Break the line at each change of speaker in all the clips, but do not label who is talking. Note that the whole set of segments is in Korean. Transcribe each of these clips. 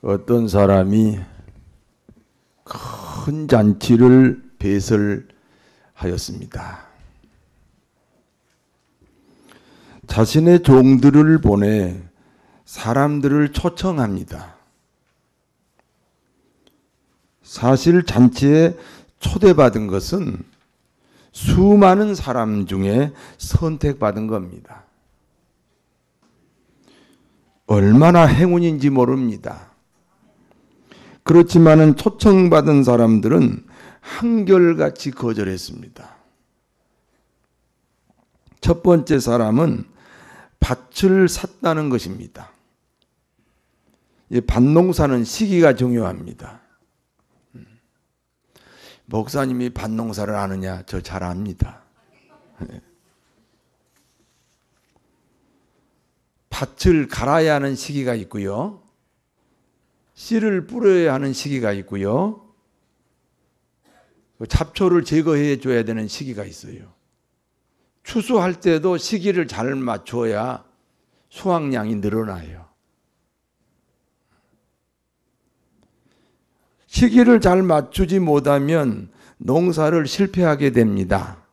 어떤 사람이 큰 잔치를 배설하였습니다. 자신의 종들을 보내 사람들을 초청합니다. 사실 잔치에 초대받은 것은 수많은 사람 중에 선택받은 겁니다. 얼마나 행운인지 모릅니다. 그렇지만은 초청받은 사람들은 한결같이 거절했습니다. 첫 번째 사람은 밭을 샀다는 것입니다. 밭농사는 시기가 중요합니다. 목사님이 밭농사를 아느냐? 저 잘 압니다. 밭을 갈아야 하는 시기가 있고요. 씨를 뿌려야 하는 시기가 있고요. 잡초를 제거해 줘야 되는 시기가 있어요. 추수할 때도 시기를 잘 맞춰야 수확량이 늘어나요. 시기를 잘 맞추지 못하면 농사를 실패하게 됩니다.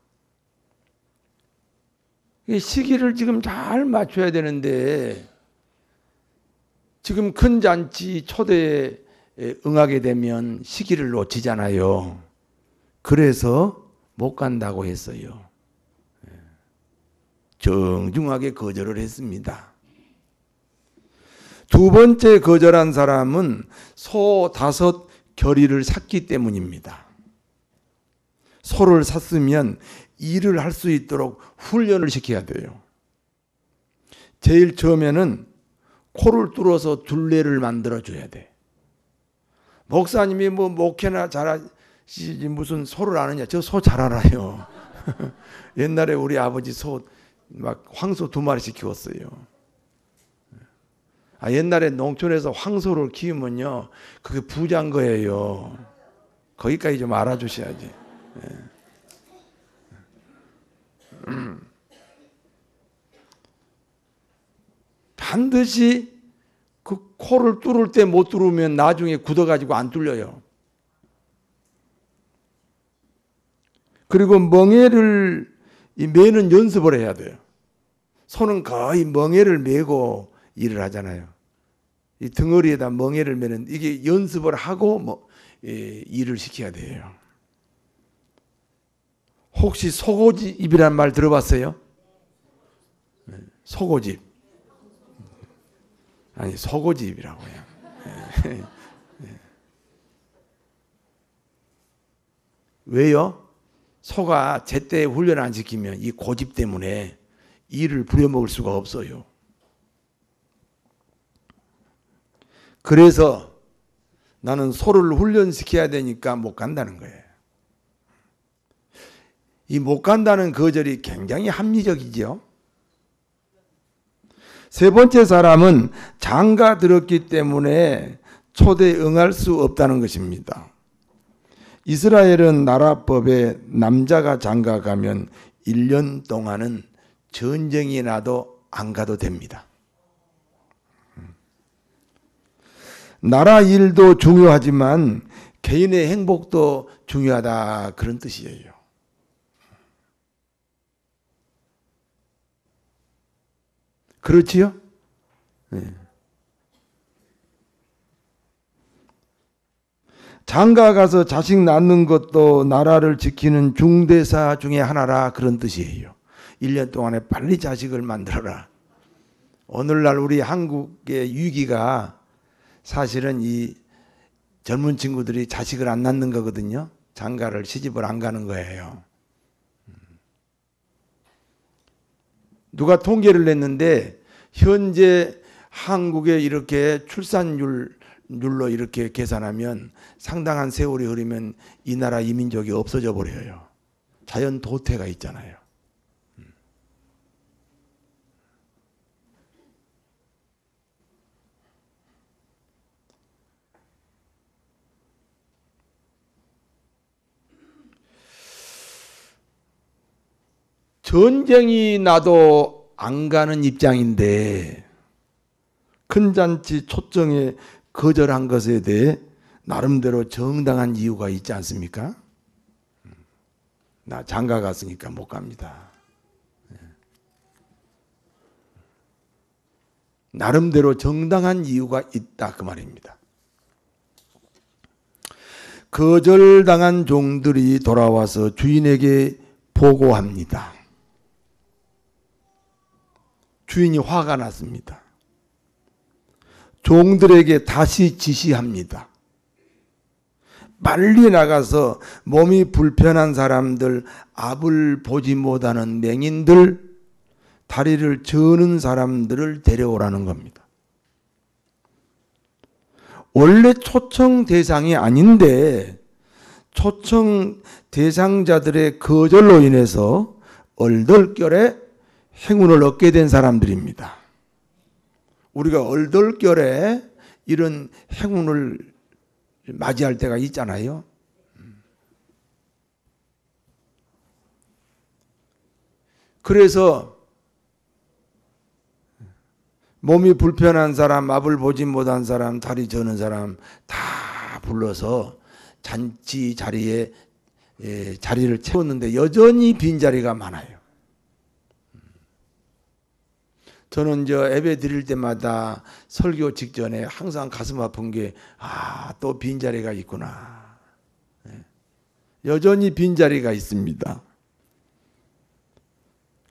이 시기를 지금 잘 맞춰야 되는데 지금 큰 잔치 초대에 응하게 되면 시기를 놓치잖아요. 그래서 못 간다고 했어요. 정중하게 거절을 했습니다. 두 번째 거절한 사람은 소 5 겨리를 샀기 때문입니다. 소를 샀으면 일을 할 수 있도록 훈련을 시켜야 돼요. 제일 처음에는 코를 뚫어서 둘레를 만들어 줘야 돼. 목사님이 뭐 목회나 잘하시지 무슨 소를 아느냐? 저 소 잘 알아요. 옛날에 우리 아버지 소 막 황소 2마리씩 키웠어요. 옛날에 농촌에서 황소를 키우면요, 그게 부자인 거예요. 거기까지 좀 알아주셔야지. 반드시 그 코를 뚫을 때 못 뚫으면 나중에 굳어가지고 안 뚫려요. 그리고 멍에를 매는 연습을 해야 돼요. 소는 거의 멍에를 메고 일을 하잖아요. 이 등어리에다 멍에를 매는 이게 연습을 하고 일을 시켜야 돼요. 혹시 속옷입이라는 말 들어봤어요? 속옷입. 아니, 속옷입이라고요. 왜요? 소가 제때 훈련 안 시키면 이 고집 때문에 일을 부려먹을 수가 없어요. 그래서 나는 소를 훈련시켜야 되니까 못 간다는 거예요. 이 못 간다는 거절이 굉장히 합리적이죠. 세 번째 사람은 장가 들었기 때문에 초대에 응할 수 없다는 것입니다. 이스라엘은 나라법에 남자가 장가 가면 1년 동안은 전쟁이 나도 안 가도 됩니다. 나라 일도 중요하지만 개인의 행복도 중요하다, 그런 뜻이에요. 그렇지요? 네. 장가 가서 자식 낳는 것도 나라를 지키는 중대사 중에 하나라, 그런 뜻이에요. 1년 동안에 빨리 자식을 만들어라. 오늘날 우리 한국의 위기가 사실은 이 젊은 친구들이 자식을 안 낳는 거거든요. 장가를 시집을 안 가는 거예요. 누가 통계를 냈는데 현재 한국의 이렇게 출산율로 이렇게 계산하면 상당한 세월이 흐르면 이 나라 이 민족이 없어져 버려요. 자연 도태가 있잖아요. 전쟁이 나도 안 가는 입장인데 큰 잔치 초청에 거절한 것에 대해 나름대로 정당한 이유가 있지 않습니까? 나 장가 갔으니까 못 갑니다. 나름대로 정당한 이유가 있다 그 말입니다. 거절당한 종들이 돌아와서 주인에게 보고합니다. 주인이 화가 났습니다. 종들에게 다시 지시합니다. 빨리 나가서 몸이 불편한 사람들, 앞을 보지 못하는 맹인들, 다리를 저는 사람들을 데려오라는 겁니다. 원래 초청 대상이 아닌데 초청 대상자들의 거절로 인해서 얼떨결에 행운을 얻게 된 사람들입니다. 우리가 얼떨결에 이런 행운을 맞이할 때가 있잖아요. 그래서 몸이 불편한 사람, 앞을 보지 못한 사람, 다리 저는 사람 다 불러서 잔치 자리에 자리를 채웠는데 여전히 빈자리가 많아요. 저는 예배 드릴 때마다 설교 직전에 항상 가슴 아픈 게 또 빈자리가 있구나. 여전히 빈자리가 있습니다.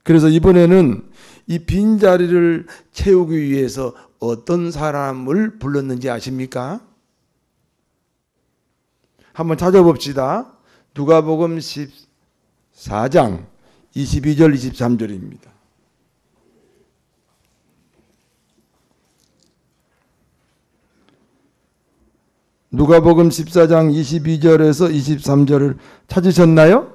그래서 이번에는 이 빈자리를 채우기 위해서 어떤 사람을 불렀는지 아십니까? 한번 찾아봅시다. 누가복음 14장 22절 23절입니다. 누가복음 14장 22절에서 23절을 찾으셨나요?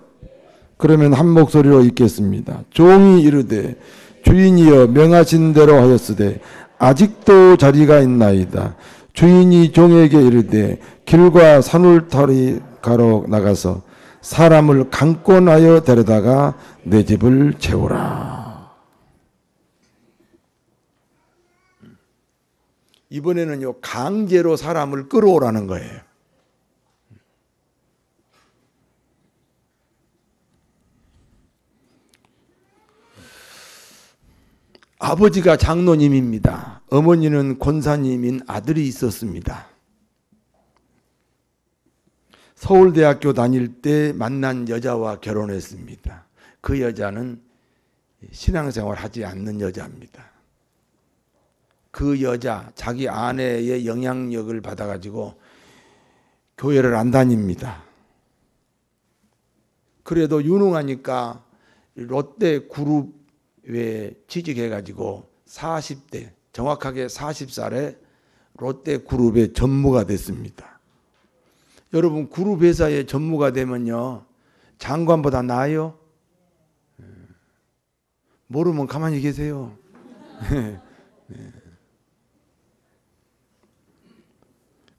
그러면 한 목소리로 읽겠습니다. 종이 이르되 주인이여 명하신 대로 하였으되 아직도 자리가 있나이다. 주인이 종에게 이르되 길과 산울타리 가로 나가서 사람을 강권하여 데려다가 내 집을 채우라. 이번에는요 강제로 사람을 끌어오라는 거예요. 아버지가 장로님입니다. 어머니는 권사님인 아들이 있었습니다. 서울대학교 다닐 때 만난 여자와 결혼했습니다. 그 여자는 신앙생활 하지 않는 여자입니다. 그 여자, 자기 아내의 영향력을 받아가지고 교회를 안 다닙니다. 그래도 유능하니까 롯데 그룹에 취직해가지고 40대, 정확하게 40살에 롯데 그룹의 전무가 됐습니다. 여러분 그룹 회사의 전무가 되면요 장관보다 나아요? 모르면 가만히 계세요.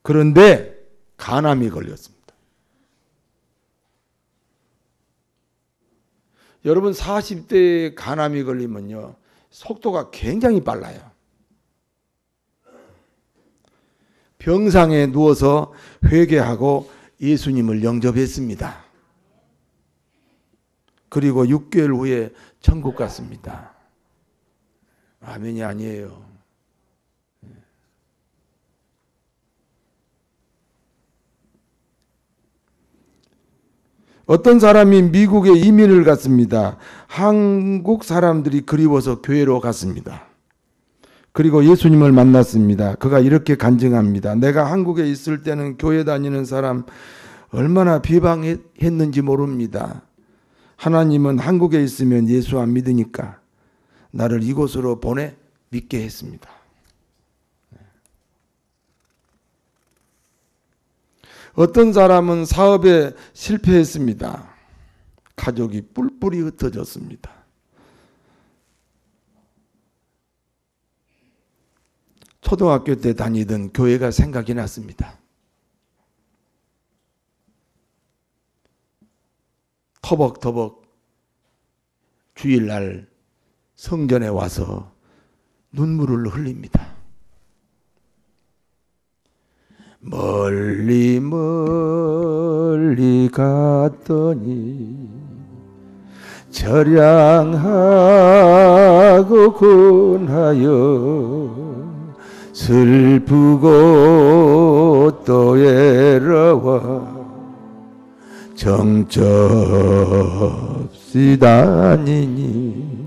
그런데 간암이 걸렸습니다. 여러분 40대에 간암이 걸리면요 속도가 굉장히 빨라요. 병상에 누워서 회개하고 예수님을 영접했습니다. 그리고 6개월 후에 천국 갔습니다. 아멘이 아니에요. 어떤 사람이 미국에 이민을 갔습니다. 한국 사람들이 그리워서 교회로 갔습니다. 그리고 예수님을 만났습니다. 그가 이렇게 간증합니다. 내가 한국에 있을 때는 교회 다니는 사람 얼마나 비방했는지 모릅니다. 하나님은 한국에 있으면 예수 안 믿으니까 나를 이곳으로 보내 믿게 했습니다. 어떤 사람은 사업에 실패했습니다. 가족이 뿔뿔이 흩어졌습니다. 초등학교 때 다니던 교회가 생각이 났습니다. 터벅터벅 주일날 성전에 와서 눈물을 흘립니다. 멀리 멀리 갔더니 절양하고 근하여 슬프고 또 애러워 정처없이 다니니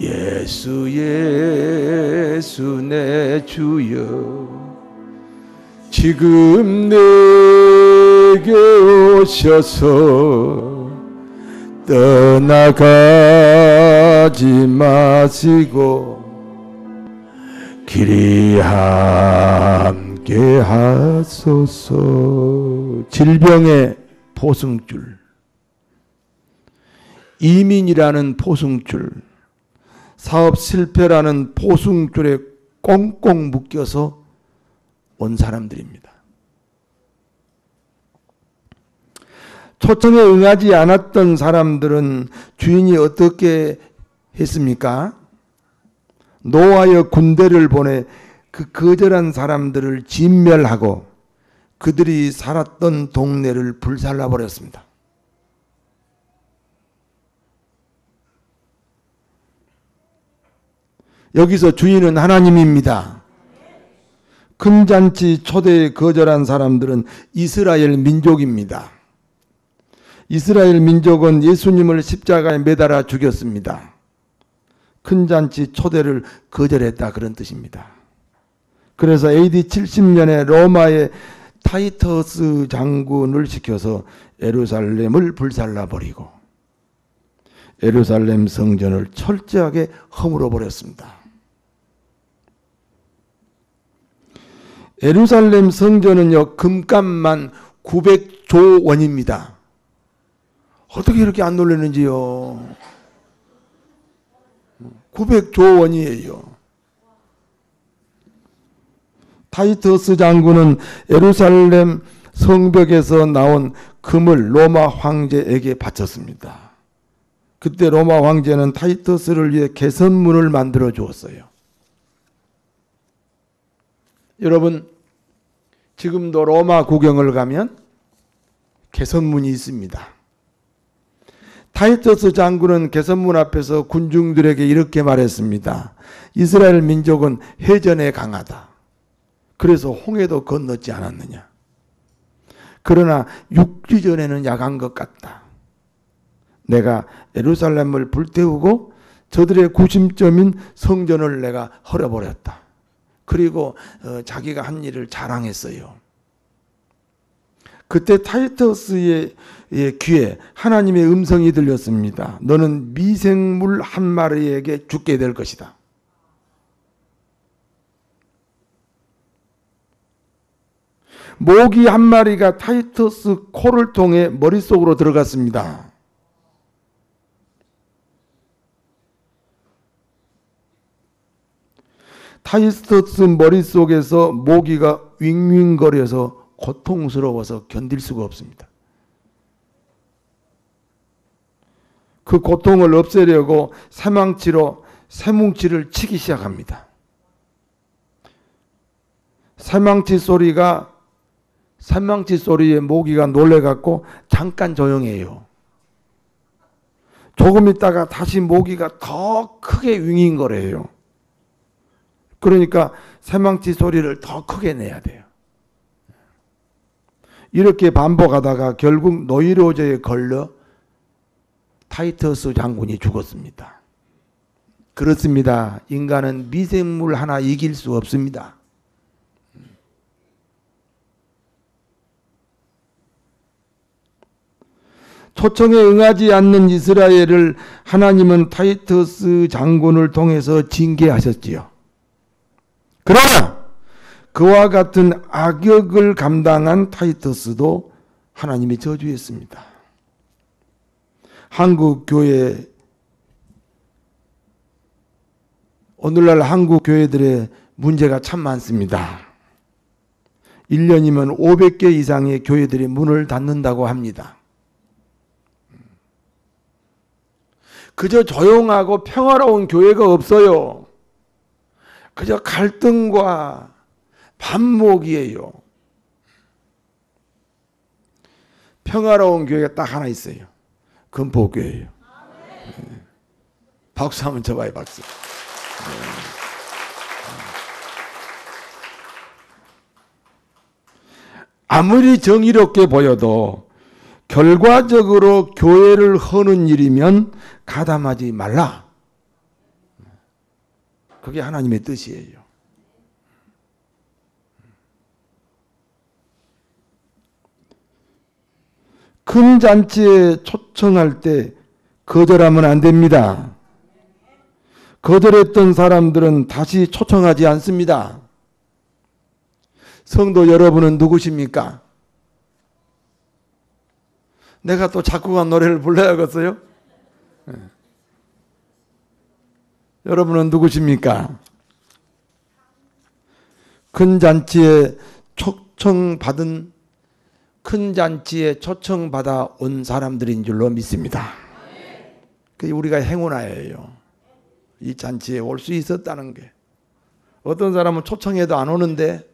예수 예수 내 주여 지금 내게 오셔서 떠나가지 마시고 길이 함께 하소서. 질병의 포승줄, 이민이라는 포승줄, 사업 실패라는 포승줄에 꽁꽁 묶여서 온 사람들입니다. 초청에 응하지 않았던 사람들은 주인이 어떻게 했습니까? 노아의 군대를 보내 그 거절한 사람들을 진멸하고 그들이 살았던 동네를 불살라 버렸습니다. 여기서 주인은 하나님입니다. 큰 잔치 초대에 거절한 사람들은 이스라엘 민족입니다. 이스라엘 민족은 예수님을 십자가에 매달아 죽였습니다. 큰 잔치 초대를 거절했다, 그런 뜻입니다. 그래서 AD 70년에 로마의 타이터스 장군을 시켜서 예루살렘을 불살라 버리고 예루살렘 성전을 철저하게 허물어 버렸습니다. 예루살렘 성전은요, 금값만 900조 원입니다. 어떻게 이렇게 안 놀라는지요? 900조 원이에요. 타이터스 장군은 예루살렘 성벽에서 나온 금을 로마 황제에게 바쳤습니다. 그때 로마 황제는 타이터스를 위해 개선문을 만들어 주었어요. 여러분, 지금도 로마 구경을 가면 개선문이 있습니다. 타이터스 장군은 개선문 앞에서 군중들에게 이렇게 말했습니다. 이스라엘 민족은 해전에 강하다. 그래서 홍해도 건넜지 않았느냐. 그러나 육지전에는 약한 것 같다. 내가 예루살렘을 불태우고 저들의 구심점인 성전을 내가 헐어버렸다. 그리고 자기가 한 일을 자랑했어요. 그때 타이터스의 귀에 하나님의 음성이 들렸습니다. 너는 미생물 한 마리에게 죽게 될 것이다. 모기 한 마리가 타이터스 코를 통해 머릿속으로 들어갔습니다. 타이터스 머릿속에서 모기가 윙윙거려서 고통스러워서 견딜 수가 없습니다. 그 고통을 없애려고 새망치로 새뭉치를 치기 시작합니다. 새망치 소리에 모기가 놀래갖고 잠깐 조용해요. 조금 있다가 다시 모기가 더 크게 윙윙거려요. 그러니까 새망치 소리를 더 크게 내야 돼요. 이렇게 반복하다가 결국 노이로제에 걸려 타이터스 장군이 죽었습니다. 그렇습니다. 인간은 미생물 하나 이길 수 없습니다. 초청에 응하지 않는 이스라엘을 하나님은 타이터스 장군을 통해서 징계하셨지요. 그러나 그와 같은 악역을 감당한 타이터스도 하나님이 저주했습니다. 한국교회, 오늘날 한국교회들의 문제가 참 많습니다. 1년이면 500개 이상의 교회들이 문을 닫는다고 합니다. 그저 조용하고 평화로운 교회가 없어요. 그저 갈등과 반목이에요. 평화로운 교회가 딱 하나 있어요. 금포교회예요. 박수 한번 쳐봐요, 박수. 아무리 정의롭게 보여도 결과적으로 교회를 허는 일이면 가담하지 말라. 그게 하나님의 뜻이에요. 큰 잔치에 초청할 때 거절하면 안 됩니다. 거절했던 사람들은 다시 초청하지 않습니다. 성도 여러분은 누구십니까? 내가 또 작곡한 노래를 불러야겠어요? 네. 여러분은 누구십니까? 큰 잔치에 초청받아 온 사람들인 줄로 믿습니다. 그게 우리가 행운아예요. 이 잔치에 올 수 있었다는 게. 어떤 사람은 초청해도 안 오는데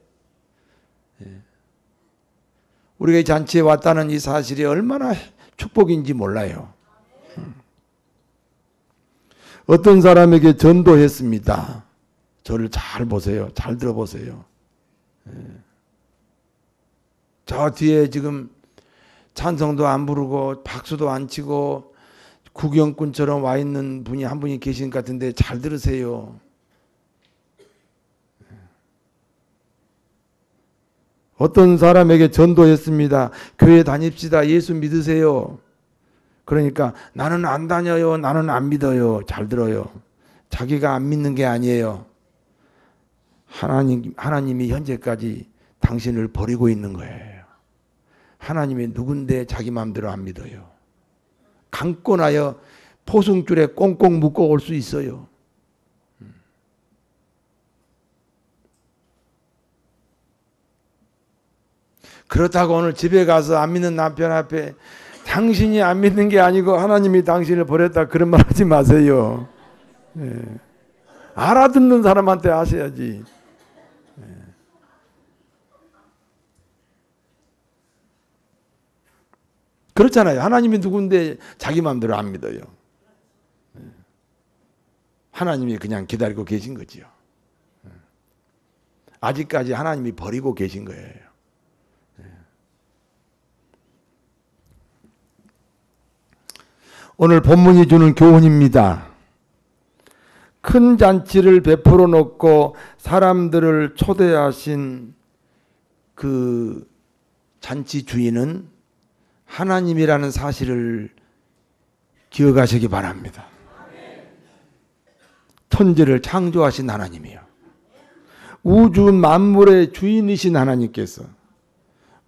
우리가 이 잔치에 왔다는 이 사실이 얼마나 축복인지 몰라요. 어떤 사람에게 전도했습니다. 저를 잘 보세요. 잘 들어보세요. 저 뒤에 지금 찬송도 안 부르고 박수도 안 치고 구경꾼처럼 와 있는 분이 한 분이 계신 것 같은데 잘 들으세요. 어떤 사람에게 전도했습니다. 교회 다닙시다. 예수 믿으세요. 그러니까 나는 안 다녀요. 나는 안 믿어요. 잘 들어요. 자기가 안 믿는 게 아니에요. 하나님이 현재까지 당신을 버리고 있는 거예요. 하나님이 누군데 자기 마음대로 안 믿어요. 감고 나여 포승줄에 꽁꽁 묶어 올 수 있어요. 그렇다고 오늘 집에 가서 안 믿는 남편 앞에 당신이 안 믿는 게 아니고 하나님이 당신을 버렸다 그런 말 하지 마세요. 네. 알아듣는 사람한테 하셔야지. 네. 그렇잖아요. 하나님이 누군데 자기 마음대로 안 믿어요. 네. 하나님이 그냥 기다리고 계신 거지요. 네. 아직까지 하나님이 버리고 계신 거예요. 오늘 본문이 주는 교훈입니다. 큰 잔치를 베풀어 놓고 사람들을 초대하신 그 잔치 주인은 하나님이라는 사실을 기억하시기 바랍니다. 천지를 창조하신 하나님이요. 우주 만물의 주인이신 하나님께서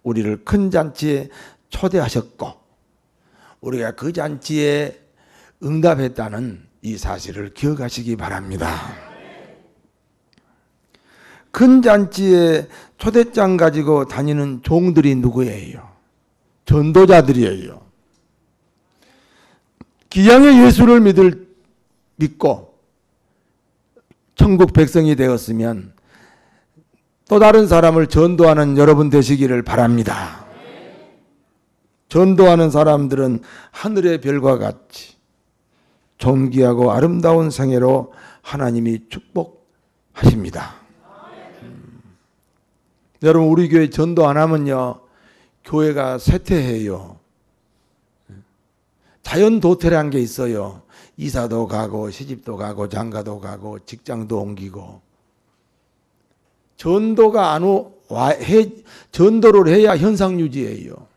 우리를 큰 잔치에 초대하셨고 우리가 그 잔치에 응답했다는 이 사실을 기억하시기 바랍니다. 큰 잔치에 초대장 가지고 다니는 종들이 누구예요? 전도자들이에요. 기양의 예수를 믿고 천국 백성이 되었으면 또 다른 사람을 전도하는 여러분 되시기를 바랍니다. 전도하는 사람들은 하늘의 별과 같이 존귀하고 아름다운 생애로 하나님이 축복하십니다. 여러분 우리 교회 전도 안 하면요 교회가 쇠퇴해요. 자연 도태라는 게 있어요. 이사도 가고 시집도 가고 장가도 가고 직장도 옮기고 전도가 전도를 해야 현상 유지예요.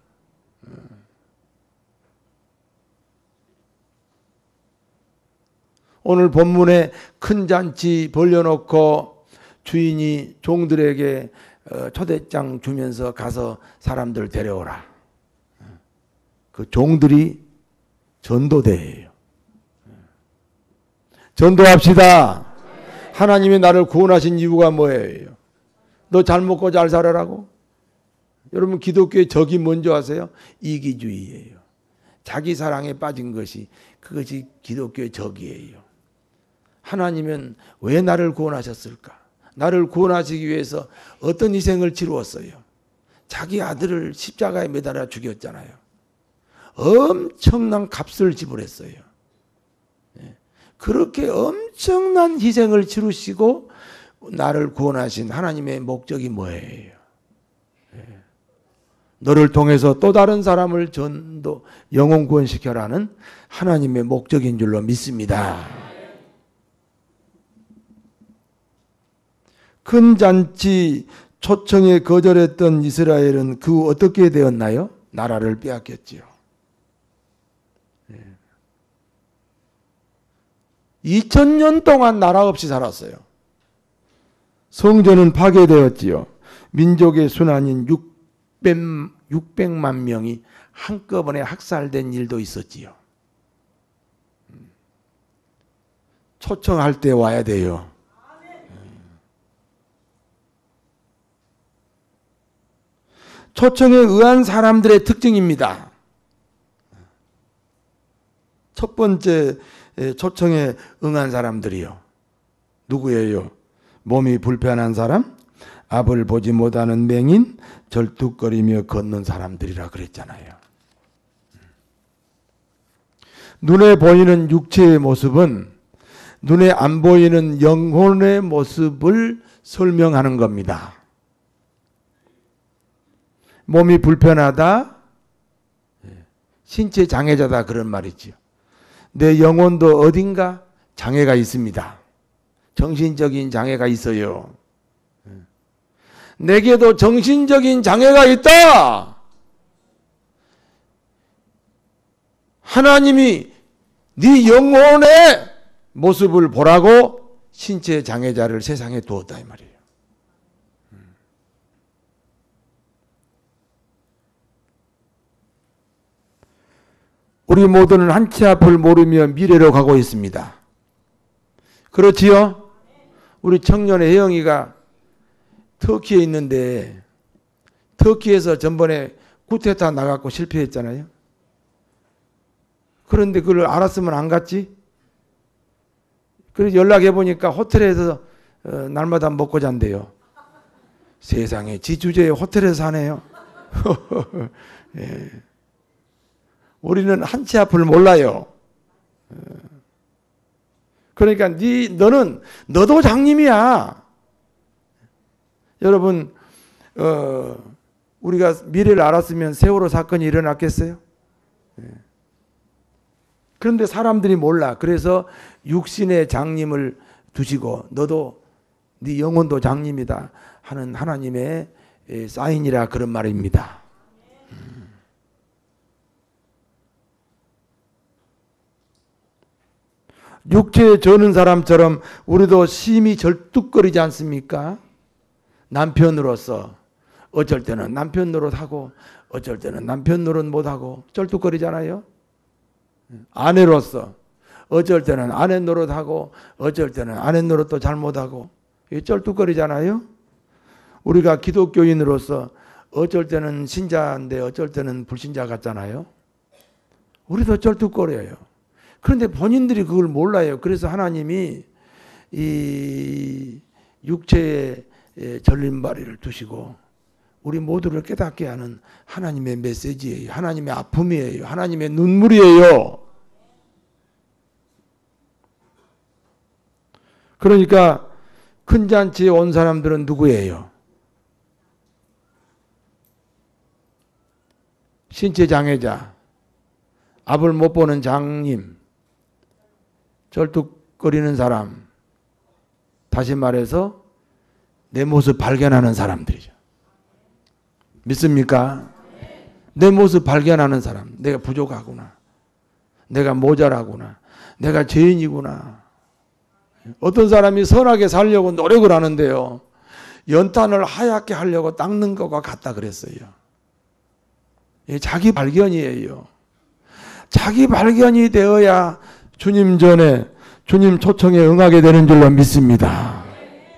오늘 본문에 큰 잔치 벌려놓고 주인이 종들에게 초대장 주면서 가서 사람들 데려오라. 그 종들이 전도대예요. 전도합시다. 하나님이 나를 구원하신 이유가 뭐예요? 너 잘 먹고 잘 살아라고? 여러분 기독교의 적이 뭔지 아세요? 이기주의예요. 자기 사랑에 빠진 그것이 기독교의 적이에요. 하나님은 왜 나를 구원하셨을까? 나를 구원하시기 위해서 어떤 희생을 치루었어요? 자기 아들을 십자가에 매달아 죽였잖아요. 엄청난 값을 지불했어요. 그렇게 엄청난 희생을 치르시고 나를 구원하신 하나님의 목적이 뭐예요? 너를 통해서 또 다른 사람을 전도 영혼 구원시켜라는 하나님의 목적인 줄로 믿습니다. 큰 잔치 초청에 거절했던 이스라엘은 그 어떻게 되었나요? 나라를 빼앗겼지요. 2000년 동안 나라 없이 살았어요. 성전은 파괴되었지요. 민족의 순환인 600만 명이 한꺼번에 학살된 일도 있었지요. 초청할 때 와야 돼요. 초청에 의한 사람들의 특징입니다. 첫 번째 초청에 응한 사람들이요. 누구예요? 몸이 불편한 사람, 앞을 보지 못하는 맹인, 절뚝거리며 걷는 사람들이라 그랬잖아요. 눈에 보이는 육체의 모습은 눈에 안 보이는 영혼의 모습을 설명하는 겁니다. 몸이 불편하다, 신체 장애자다 그런 말이죠. 내 영혼도 어딘가 장애가 있습니다. 정신적인 장애가 있어요. 내게도 정신적인 장애가 있다. 하나님이 네 영혼의 모습을 보라고 신체 장애자를 세상에 두었다 이 말이에요. 우리 모두는 한치 앞을 모르며 미래로 가고 있습니다. 그렇지요? 우리 청년의 혜영이가 터키에 있는데 터키에서 전번에 쿠데타 나갔고 실패했잖아요. 그런데 그걸 알았으면 안 갔지? 그래서 연락해 보니까 호텔에서 날마다 먹고 잔대요. 세상에 지 주제에 호텔에서 사네요. 예. 우리는 한치 앞을 몰라요. 그러니까 너도 장님이야. 여러분 우리가 미래를 알았으면 세월호 사건이 일어났겠어요? 그런데 사람들이 몰라. 그래서 육신의 장님을 두시고 너도 네 영혼도 장님이다 하는 하나님의 사인이라 그런 말입니다. 육체에 저는 사람처럼 우리도 심히 절뚝거리지 않습니까? 남편으로서 어쩔 때는 남편 노릇하고 어쩔 때는 남편 노릇 못하고 절뚝거리잖아요. 아내로서 어쩔 때는 아내 노릇하고 어쩔 때는 아내 노릇도 잘못하고 쩔뚝거리잖아요. 우리가 기독교인으로서 어쩔 때는 신자인데 어쩔 때는 불신자 같잖아요. 우리도 쩔뚝거려요. 그런데 본인들이 그걸 몰라요. 그래서 하나님이 이 육체의 절림발이를 두시고 우리 모두를 깨닫게 하는 하나님의 메시지예요. 하나님의 아픔이에요. 하나님의 눈물이에요. 그러니까 큰 잔치에 온 사람들은 누구예요? 신체 장애자, 앞을 못 보는 장님, 절뚝거리는 사람, 다시 말해서 내 모습 발견하는 사람들이죠. 믿습니까? 내 모습 발견하는 사람, 내가 부족하구나, 내가 모자라구나, 내가 죄인이구나. 어떤 사람이 선하게 살려고 노력을 하는데요, 연탄을 하얗게 하려고 닦는 것과 같다 그랬어요. 자기 발견이에요. 자기 발견이 되어야 주님 전에 주님 초청에 응하게 되는 줄로 믿습니다.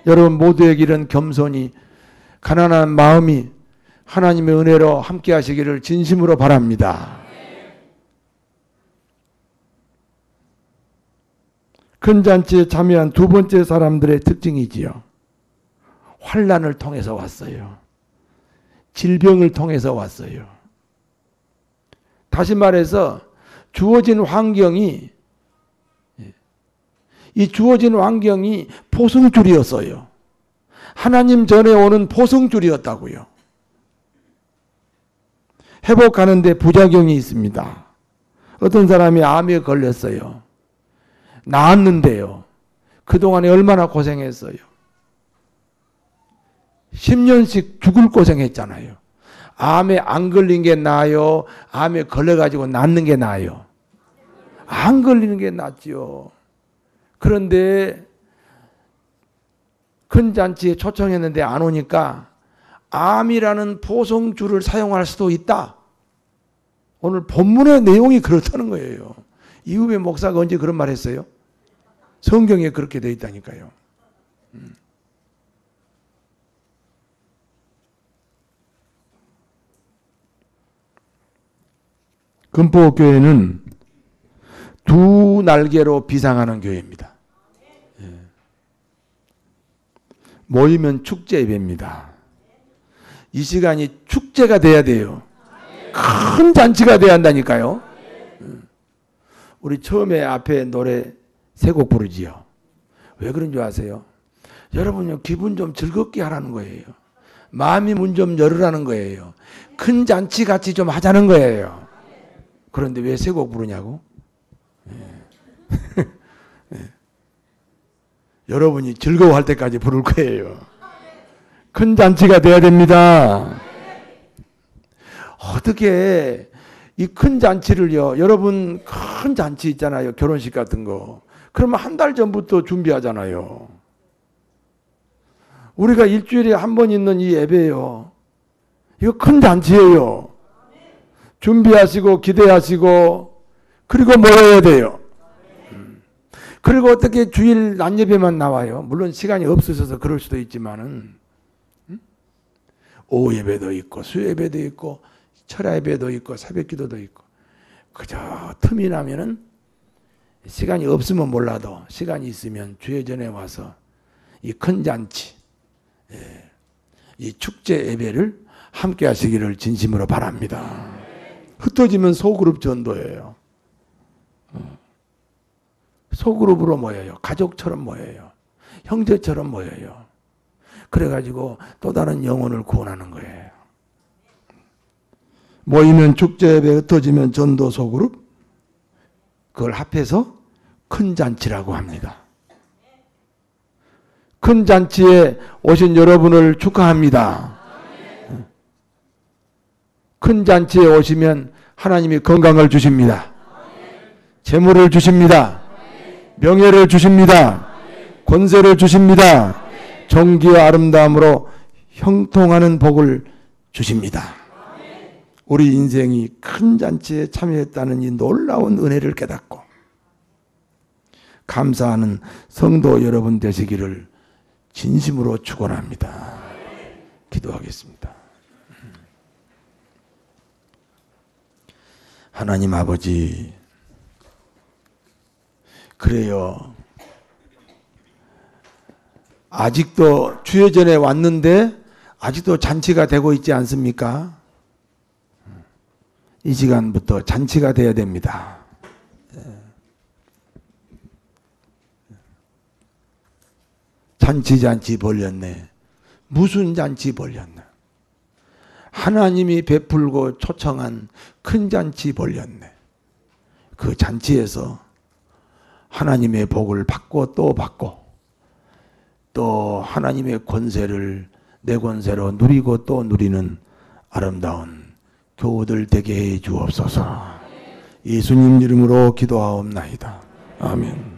여러분 모두에게 이런 겸손이, 가난한 마음이 하나님의 은혜로 함께 하시기를 진심으로 바랍니다. 큰 잔치에 참여한 두 번째 사람들의 특징이지요. 환난을 통해서 왔어요. 질병을 통해서 왔어요. 다시 말해서 주어진 환경이 이 주어진 환경이 포승줄이었어요. 하나님 전에 오는 포승줄이었다고요. 회복하는데 부작용이 있습니다. 어떤 사람이 암에 걸렸어요. 나았는데요. 그동안에 얼마나 고생했어요. 10년씩 죽을 고생했잖아요. 암에 안 걸린 게 나아요? 암에 걸려가지고 낫는 게 나아요? 안 걸리는 게 낫지요. 그런데 큰 잔치에 초청했는데 안 오니까 암이라는 포성줄을 사용할 수도 있다. 오늘 본문의 내용이 그렇다는 거예요. 이후에 목사가 언제 그런 말 했어요? 성경에 그렇게 되어 있다니까요. 금포교회는 두 날개로 비상하는 교회입니다. 모이면 축제 예배입니다. 이 시간이 축제가 돼야 돼요. 큰 잔치가 돼야 한다니까요. 우리 처음에 앞에 노래 세 곡 부르지요. 왜 그런 줄 아세요? 여러분요, 기분 좀 즐겁게 하라는 거예요. 마음이 문 좀 열으라는 거예요. 큰 잔치 같이 좀 하자는 거예요. 그런데 왜 세 곡 부르냐고? 여러분이 즐거워할 때까지 부를 거예요. 큰 잔치가 돼야 됩니다. 어떻게 이 큰 잔치를요, 여러분 큰 잔치 있잖아요. 결혼식 같은 거. 그러면 한 달 전부터 준비하잖아요. 우리가 일주일에 한 번 있는 이 예배요. 이거 큰 잔치예요. 준비하시고 기대하시고 그리고 모여야 돼요. 그리고 어떻게 주일 낮 예배만 나와요? 물론 시간이 없으셔서 그럴 수도 있지만은 오후 예배도 있고 수 예배도 있고 철야 예배도 있고 새벽 기도도 있고 그저 틈이 나면은 시간이 없으면 몰라도 시간이 있으면 주의 전에 와서 이 큰 잔치, 이 축제 예배를 함께 하시기를 진심으로 바랍니다. 흩어지면 소그룹 전도예요. 소그룹으로 모여요. 가족처럼 모여요. 형제처럼 모여요. 그래가지고 또 다른 영혼을 구원하는 거예요. 모이면 축제에 흩어지면 전도 소그룹, 그걸 합해서 큰 잔치라고 합니다. 큰 잔치에 오신 여러분을 축하합니다. 큰 잔치에 오시면 하나님이 건강을 주십니다. 재물을 주십니다. 명예를 주십니다. 권세를 주십니다. 정기와 아름다움으로 형통하는 복을 주십니다. 우리 인생이 큰 잔치에 참여했다는 이 놀라운 은혜를 깨닫고 감사하는 성도 여러분 되시기를 진심으로 축원합니다. 기도하겠습니다. 하나님 아버지, 그래요. 아직도 주의 전에 왔는데 아직도 잔치가 되고 있지 않습니까? 이 시간부터 잔치가 돼야 됩니다. 잔치 벌렸네. 무슨 잔치 벌렸나? 하나님이 베풀고 초청한 큰 잔치 벌렸네. 그 잔치에서 하나님의 복을 받고 또 받고 또 하나님의 권세를 내 권세로 누리고 또 누리는 아름다운 교우들 되게 해 주옵소서. 예수님 이름으로 기도하옵나이다. 아멘.